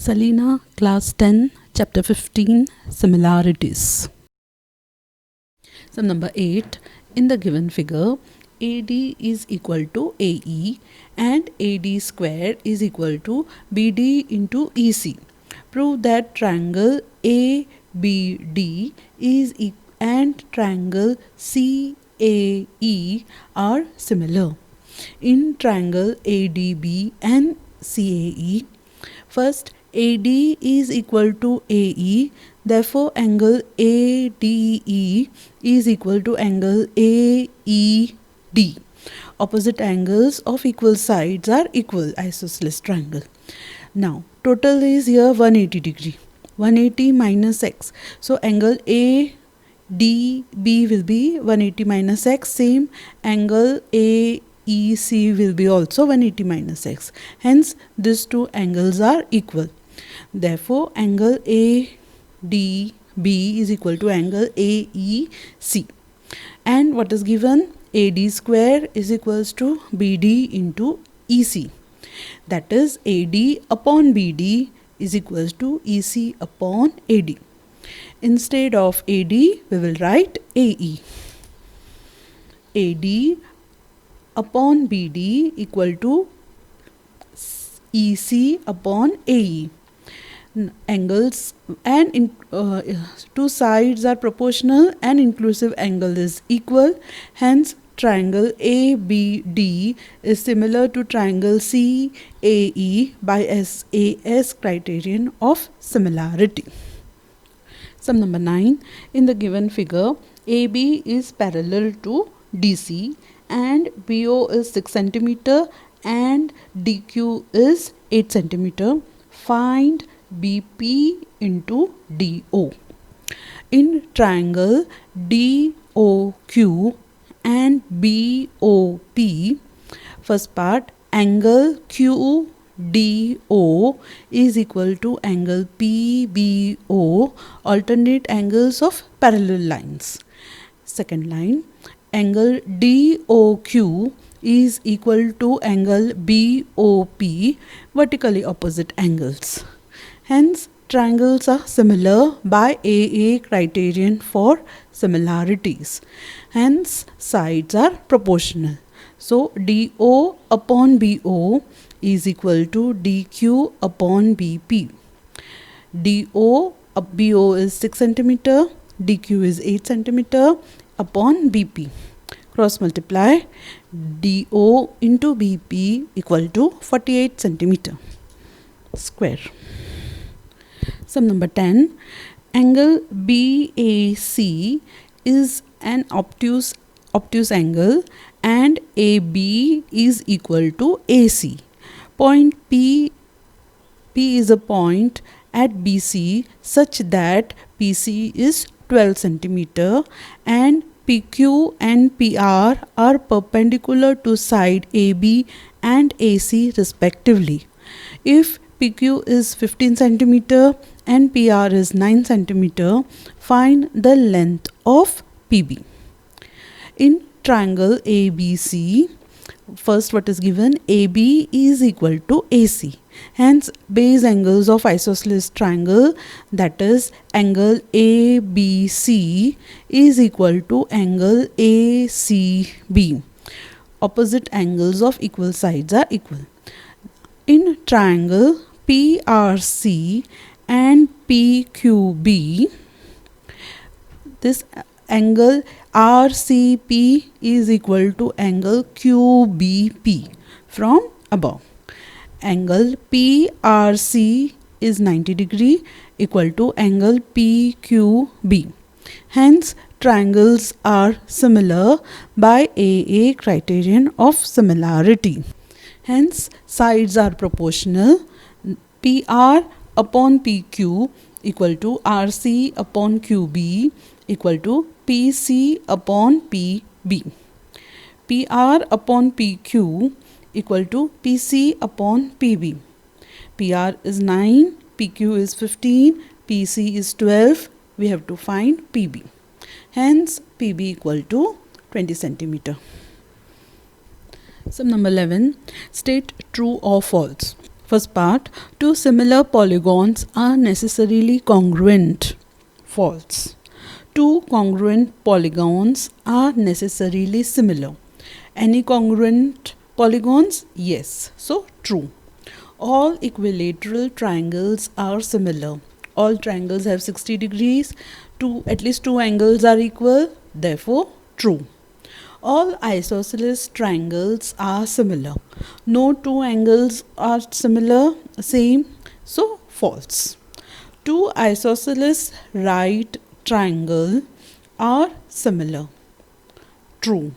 Salina, Class 10, Chapter 15, Similarities. Sum number 8. In the given figure, AD is equal to AE and AD square is equal to BD into EC. Prove that triangle ABD and triangle CAE are similar. In triangle ADB and CAE, first AD is equal to AE, therefore angle ADE is equal to angle AED. Opposite angles of equal sides are equal, isosceles triangle. Now total is here 180 degree. 180 minus x. So angle ADB will be 180 minus x. Same angle AEC will be also 180 minus x. Hence these two angles are equal. Therefore angle ADB is equal to angle AEC. And what is given? AD square is equals to BD into EC. That is AD upon BD is equals to EC upon AD. Instead of AD, we will write AE. AD upon BD equal to EC upon AE. Angles and two sides are proportional and inclusive angle is equal. Hence triangle ABD is similar to triangle CAE by SAS criterion of similarity. Sum number 9. In the given figure, AB is parallel to DC and BO is 6 cm and DQ is 8 cm. Find BP into DO. In triangle DOQ and BOP, first part, angle QDO is equal to angle PBO, alternate angles of parallel lines. Second line, angle DOQ is equal to angle BOP, vertically opposite angles. Hence triangles are similar by AA criterion for similarities. Hence sides are proportional. So DO upon BO is equal to DQ upon BP. BO is 6 cm, DQ is 8 cm upon BP. Cross multiply, DO into BP equal to 48 cm square. Sum number 10. Angle BAC is an obtuse angle and AB is equal to AC. Point P is a point at BC such that PC is 12 cm and PQ and PR are perpendicular to side AB and AC respectively. If PQ is 15 cm and PR is 9 cm, find the length of PB. In triangle ABC, first what is given? AB is equal to AC. Hence base angles of isosceles triangle, that is angle ABC is equal to angle ACB. Opposite angles of equal sides are equal. In triangle PRC and PQB, this angle RCP is equal to angle QBP from above. Angle PRC is 90 degree equal to angle PQB. Hence triangles are similar by AA criterion of similarity. Hence sides are proportional. PR upon PQ equal to RC upon QB equal to PC upon PB. PR upon PQ equal to PC upon PB. PR is 9, PQ is 15, PC is 12. We have to find PB. Hence PB equal to 20 cm. Sum number 11. State true or false. First part, two similar polygons are necessarily congruent. False. Two congruent polygons are necessarily similar. Any congruent polygons? Yes. So true. All equilateral triangles are similar. All triangles have 60 degrees. At least two angles are equal. Therefore, true. All isosceles triangles are similar. No two angles are same. So, false. Two isosceles right triangle are similar. True.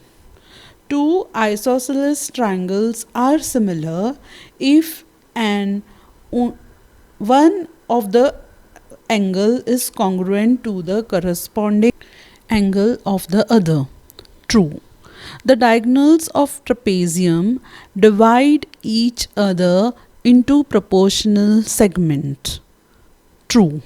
Two isosceles triangles are similar if one of the angle is congruent to the corresponding angle of the other. True. The diagonals of trapezium divide each other into proportional segment. True.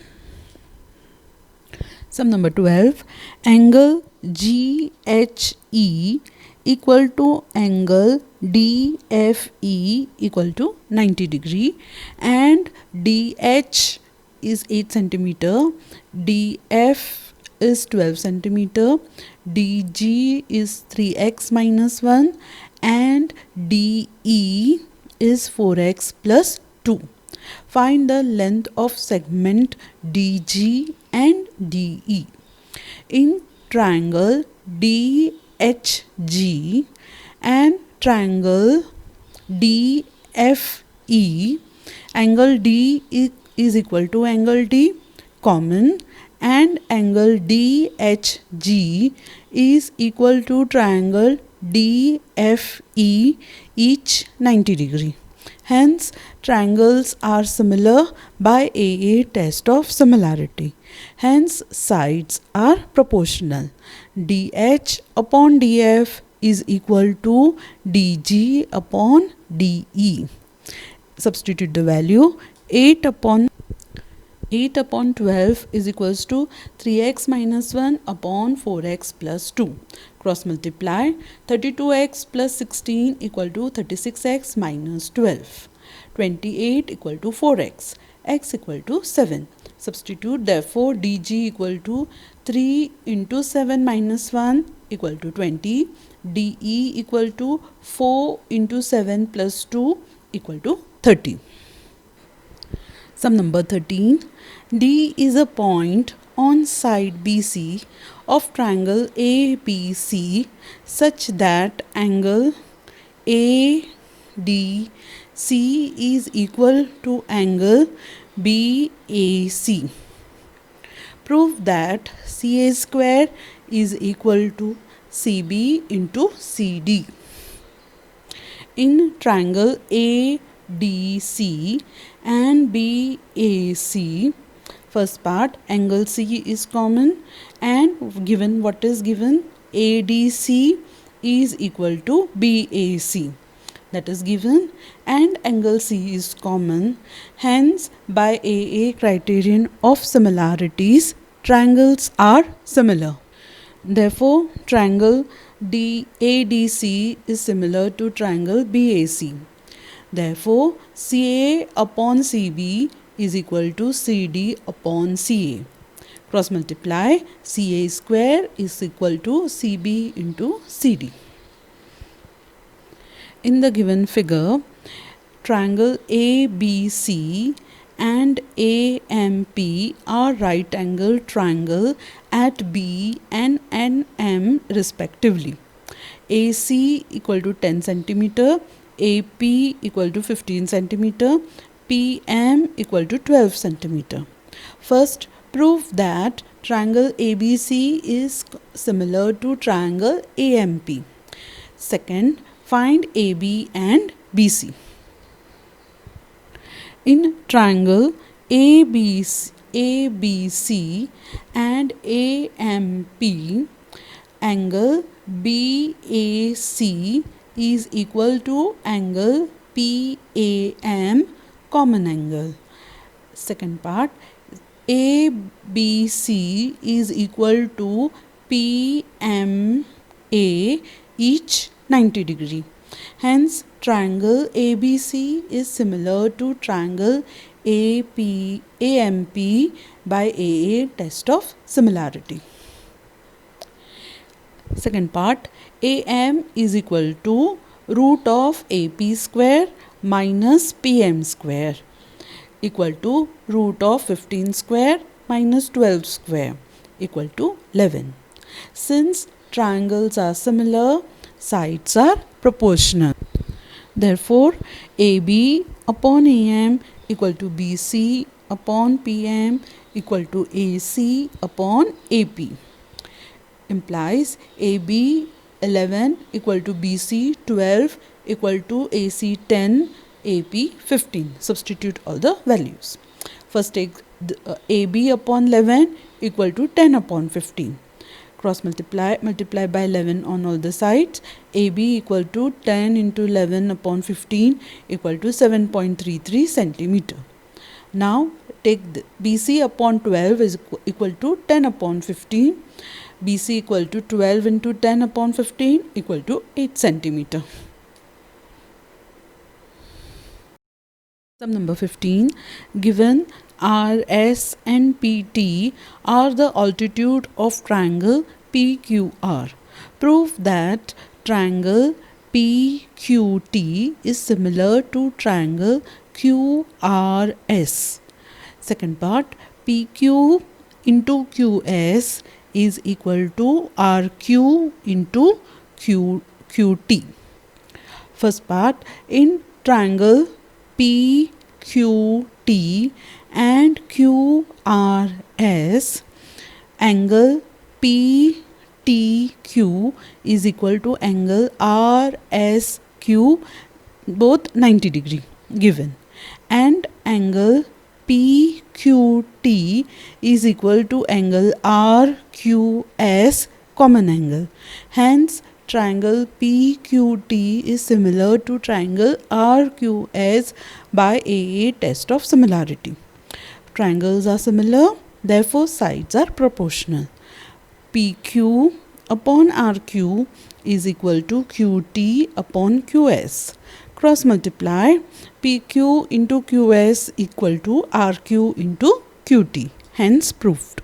Sum number 12. Angle GHE equal to angle DFE equal to 90 degree, and DH is 8 centimeter, DF is 12 centimeter, DG is 3x minus 1, and DE is 4x plus 2. Find the length of segment DG and DE. In triangle DHG and triangle DFE, angle D is equal to angle D, common, and angle DHG is equal to triangle DFE, each 90 degree. Hence, triangles are similar by AA test of similarity. Hence, sides are proportional. DH upon DF is equal to DG upon DE. Substitute the value. 8 upon 12 is equals to 3x minus 1 upon 4x plus 2. Cross multiply. 32x plus 16 equal to 36x minus 12. 28 equal to 4x. X equal to 7. Substitute, therefore DG equal to 3 into 7 minus 1 equal to 20. DE equal to 4 into 7 plus 2 equal to 30. Sum number 13. D is a point on side BC of triangle ABC such that angle ADC is equal to angle BAC. Prove that CA square is equal to CB into CD. In triangle ADC and BAC, first part, angle C is common, and given what is given, ADC is equal to BAC, that is given, and angle C is common. Hence, by AA criterion of similarities, triangles are similar. Therefore, triangle ADC is similar to triangle BAC. Therefore, CA upon CB is equal to CD upon CA. Cross multiply. CA square is equal to CB into CD. In the given figure, triangle ABC and AMP are right angle triangle at B and NM respectively. AC equal to 10 centimeter, AP equal to 15 centimeter, PM equal to 12 centimeter. First, prove that triangle ABC is similar to triangle AMP. Second, find AB and BC. In triangle ABC and AMP, angle BAC is equal to angle PAM, common angle. Second part, ABC is equal to PMA, each 90 degree. Hence, triangle ABC is similar to triangle AMP by AA test of similarity. Second part, AM is equal to root of AP square minus PM square equal to root of 15 square minus 12 square equal to 11. Since triangles are similar, sides are proportional. Therefore, AB upon AM equal to BC upon PM equal to AC upon AP. Implies AB 11 equal to BC 12 equal to AC 10, AP 15. Substitute all the values. First take AB upon 11 equal to 10 upon 15. Cross multiply by 11 on all the sides. AB equal to 10 into 11 upon 15 equal to 7.33 centimeter. Now take the BC upon 12 is equal to 10 upon 15. BC equal to 12 into 10 upon 15 equal to 8 centimeter. Sum number 15. Given RS and PT are the altitude of triangle PQR. Prove that triangle PQT is similar to triangle QRS. Second part, PQ into QS is equal to RQ into QT. First part, in triangle PQT and QRS, angle PTQ is equal to angle RSQ, both 90 degree given, and angle PQT is equal to angle RQS, common angle. Hence, triangle PQT is similar to triangle RQS by AA test of similarity. Triangles are similar, therefore sides are proportional. PQ upon RQ is equal to QT upon QS. Cross multiply, PQ into QS equal to RQ into QT. Hence proved.